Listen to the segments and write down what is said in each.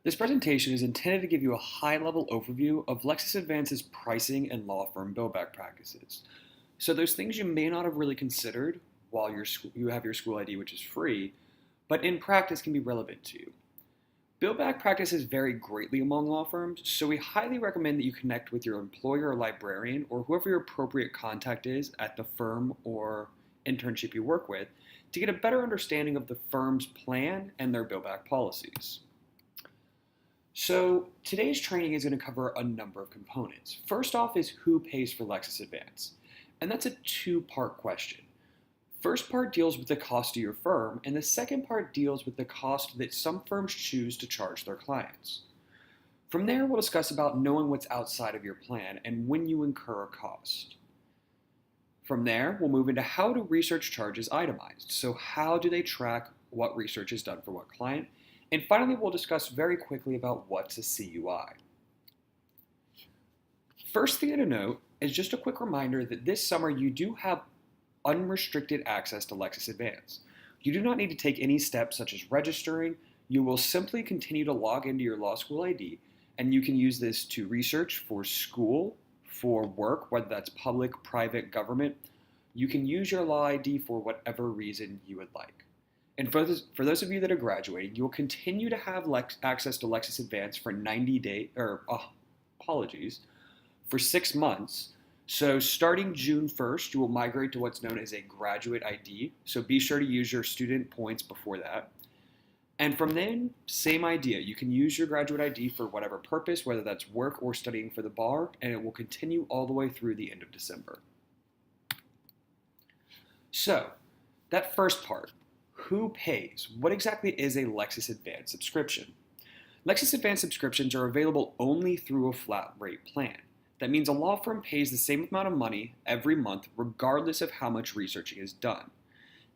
This presentation is intended to give you a high-level overview of Lexis Advance's pricing and law firm billback practices. So those things you may not have really considered while you have your school ID, which is free, but in practice can be relevant to you. Billback practices vary greatly among law firms, so we highly recommend that you connect with your employer or librarian or whoever your appropriate contact is at the firm or internship you work with to get a better understanding of the firm's plan and their billback policies. So today's training is going to cover a number of components. First off is who pays for Lexis Advance, and that's a two-part question. First part deals with the cost to your firm, and the second part deals with the cost that some firms choose to charge their clients. From there, we'll discuss about knowing what's outside of your plan and when you incur a cost. From there, we'll move into how do research charges itemized. So how do they track what research is done for what client? And finally, we'll discuss very quickly about what's a CUI. First thing to note is just a quick reminder that this summer you do have unrestricted access to Lexis Advance. You do not need to take any steps such as registering. You will simply continue to log into your law school ID, and you can use this to research for school, for work, whether that's public, private, government. You can use your law ID for whatever reason you would like. And for those of you that are graduating, you will continue to have access to Lexis Advance for 90 days, for 6 months. So starting June 1st, you will migrate to what's known as a graduate ID. So be sure to use your student points before that. And from then, same idea. You can use your graduate ID for whatever purpose, whether that's work or studying for the bar, and it will continue all the way through the end of December. So that first part. Who pays? What exactly is a Lexis Advance subscription? Lexis Advance subscriptions are available only through a flat rate plan. That means a law firm pays the same amount of money every month regardless of how much researching is done.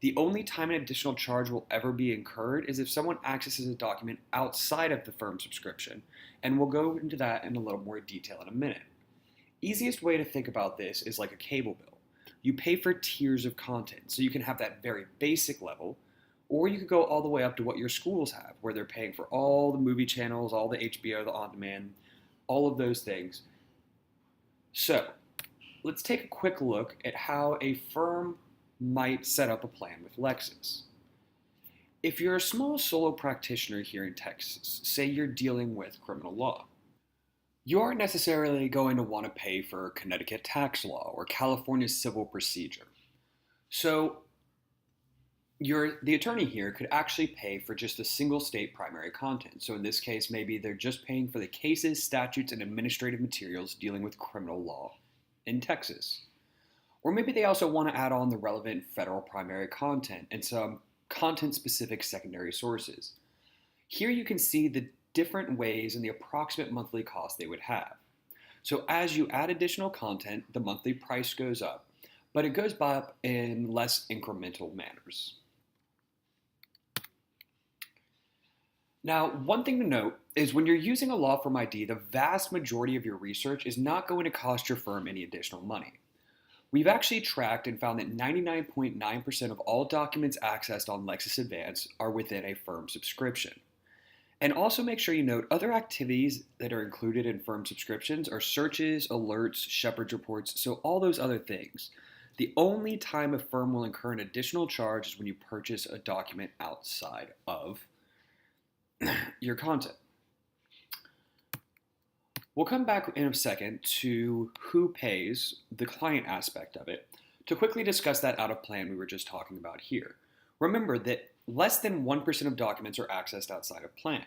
The only time an additional charge will ever be incurred is if someone accesses a document outside of the firm subscription, and we'll go into that in a little more detail in a minute. Easiest way to think about this is like a cable bill. You pay for tiers of content, so you can have that very basic level, or you could go all the way up to what your schools have, where they're paying for all the movie channels, all the HBO, the on-demand, all of those things. So let's take a quick look at how a firm might set up a plan with Lexis. If you're a small solo practitioner here in Texas, say you're dealing with criminal law, you aren't necessarily going to want to pay for Connecticut tax law or California civil procedure. So the attorney here could actually pay for just a single state primary content. So in this case, maybe they're just paying for the cases, statutes, and administrative materials dealing with criminal law in Texas. Or maybe they also want to add on the relevant federal primary content and some content-specific secondary sources. Here you can see the different ways and the approximate monthly cost they would have. So as you add additional content, the monthly price goes up, but it goes up in less incremental manners. Now, one thing to note is when you're using a law firm ID, the vast majority of your research is not going to cost your firm any additional money. We've actually tracked and found that 99.9% of all documents accessed on Lexis Advance are within a firm subscription. And also make sure you note other activities that are included in firm subscriptions are searches, alerts, Shepherd's reports, so all those other things. The only time a firm will incur an additional charge is when you purchase a document outside of your content. We'll come back in a second to who pays, the client aspect of it, to quickly discuss that out of plan we were just talking about here. Remember that less than 1% of documents are accessed outside of plan.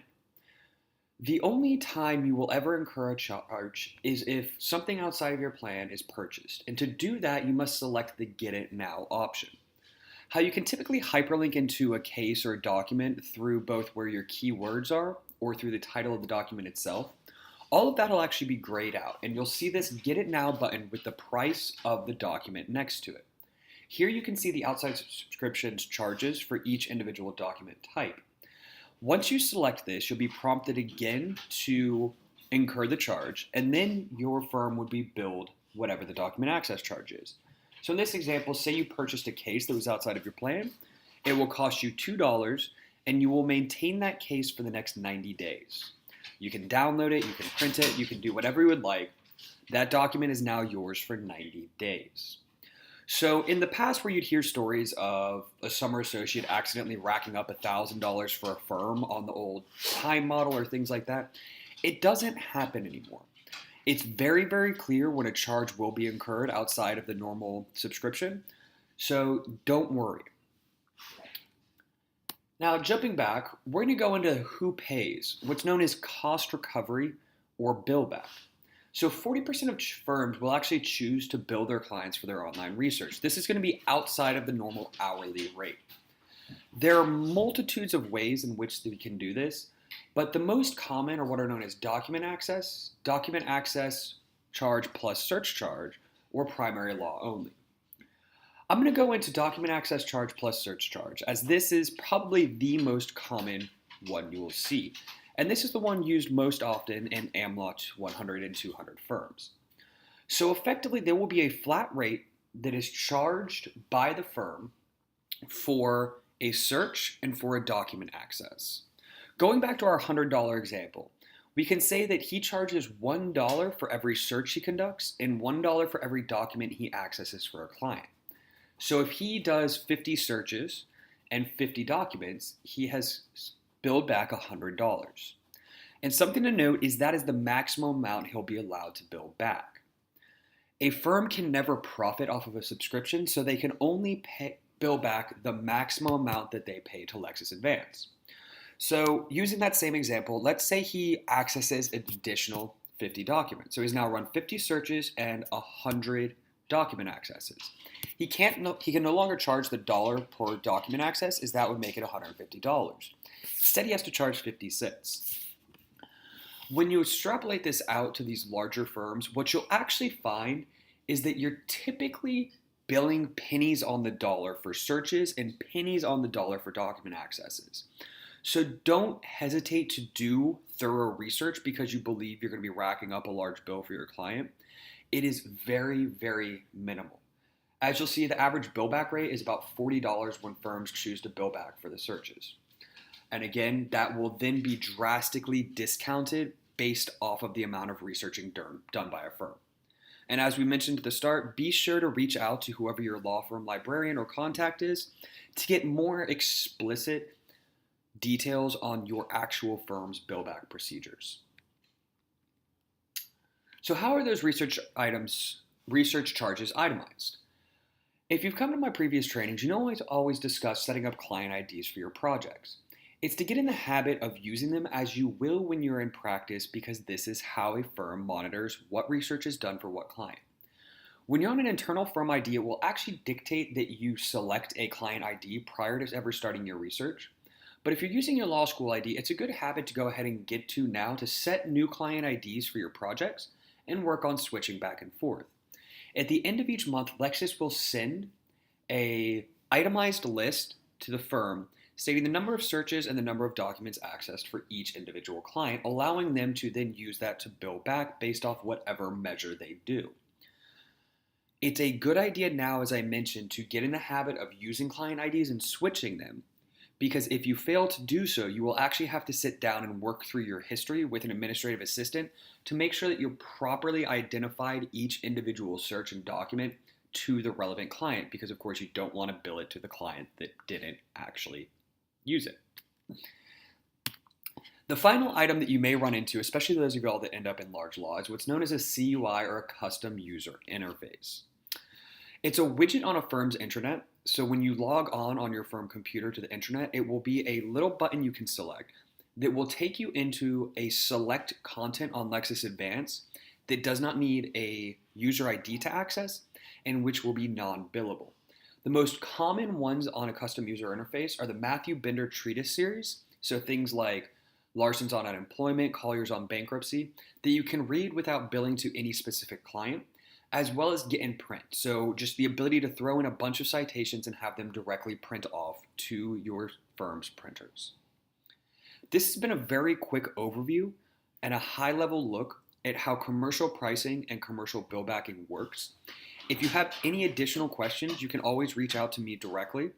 The only time you will ever incur a charge is if something outside of your plan is purchased. And to do that, you must select the Get It Now option. How you can typically hyperlink into a case or a document through both where your keywords are or through the title of the document itself. All of that will actually be grayed out, and you'll see this Get It Now button with the price of the document next to it. Here you can see the outside subscriptions charges for each individual document type. Once you select this, you'll be prompted again to incur the charge, and then your firm would be billed whatever the document access charge is. So in this example, say you purchased a case that was outside of your plan, it will cost you $2, and you will maintain that case for the next 90 days. You can download it, you can print it, you can do whatever you would like. That document is now yours for 90 days. So in the past where you'd hear stories of a summer associate accidentally racking up $1,000 for a firm on the old time model or things like that, it doesn't happen anymore. It's very, very clear when a charge will be incurred outside of the normal subscription, so don't worry. Now, jumping back, we're going to go into who pays, what's known as cost recovery or bill back. So 40% of firms will actually choose to bill their clients for their online research. This is going to be outside of the normal hourly rate. There are multitudes of ways in which we can do this, but the most common are what are known as document access charge plus search charge, or primary law only. I'm going to go into document access charge plus search charge, as this is probably the most common one you will see. And this is the one used most often in AmLaw 100 and 200 firms. So effectively, there will be a flat rate that is charged by the firm for a search and for a document access. Going back to our $100 example, we can say that he charges $1 for every search he conducts and $1 for every document he accesses for a client. So if he does 50 searches and 50 documents, he has billed back $100. And something to note is that is the maximum amount he'll be allowed to bill back. A firm can never profit off of a subscription, so they can only bill back the maximum amount that they pay to Lexis Advance. So using that same example, let's say he accesses an additional 50 documents. So he's now run 50 searches and 100 document accesses. He can no longer charge the dollar per document access, as that would make it $150. Instead, he has to charge 50 cents. When you extrapolate this out to these larger firms, what you'll actually find is that you're typically billing pennies on the dollar for searches and pennies on the dollar for document accesses. So don't hesitate to do thorough research because you believe you're going to be racking up a large bill for your client. It is very, very minimal. As you'll see, the average bill back rate is about $40 when firms choose to bill back for the searches. And again, that will then be drastically discounted based off of the amount of researching done by a firm. And as we mentioned at the start, be sure to reach out to whoever your law firm librarian or contact is to get more explicit details on your actual firm's bill back procedures. So how are those research charges itemized? If you've come to my previous trainings, you know I always discuss setting up client IDs for your projects. It's to get in the habit of using them as you will when you're in practice, because this is how a firm monitors what research is done for what client. When you're on an internal firm ID, it will actually dictate that you select a client ID prior to ever starting your research. But if you're using your law school ID, it's a good habit to go ahead and get to now to set new client IDs for your projects and work on switching back and forth. At the end of each month, Lexis will send an itemized list to the firm stating the number of searches and the number of documents accessed for each individual client, allowing them to then use that to bill back based off whatever measure they do. It's a good idea now, as I mentioned, to get in the habit of using client IDs and switching them, because if you fail to do so, you will actually have to sit down and work through your history with an administrative assistant to make sure that you properly identified each individual search and document to the relevant client, because of course you don't want to bill it to the client that didn't actually use it. The final item that you may run into, especially those of y'all that end up in large law, is what's known as a CUI, or a custom user interface. It's a widget on a firm's intranet. So when you log on your firm computer to the intranet, it will be a little button you can select that will take you into a select content on Lexis Advance that does not need a user ID to access and which will be non-billable. The most common ones on a custom user interface are the Matthew Bender Treatise series, so things like Larson's on Unemployment, Collier's on Bankruptcy, that you can read without billing to any specific client, as well as get in print. So just the ability to throw in a bunch of citations and have them directly print off to your firm's printers. This has been a very quick overview and a high-level look at how commercial pricing and commercial bill backing works. If you have any additional questions, you can always reach out to me directly,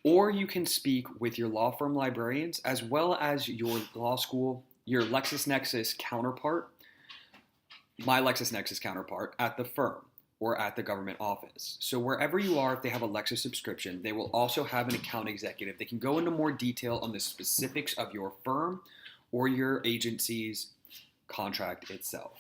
or you can speak with your law firm librarians as well as your law school your LexisNexis counterpart, my LexisNexis counterpart at the firm or at the government office. So wherever you are, if they have a Lexis subscription, they will also have an account executive. They can go into more detail on the specifics of your firm or your agency's contract itself.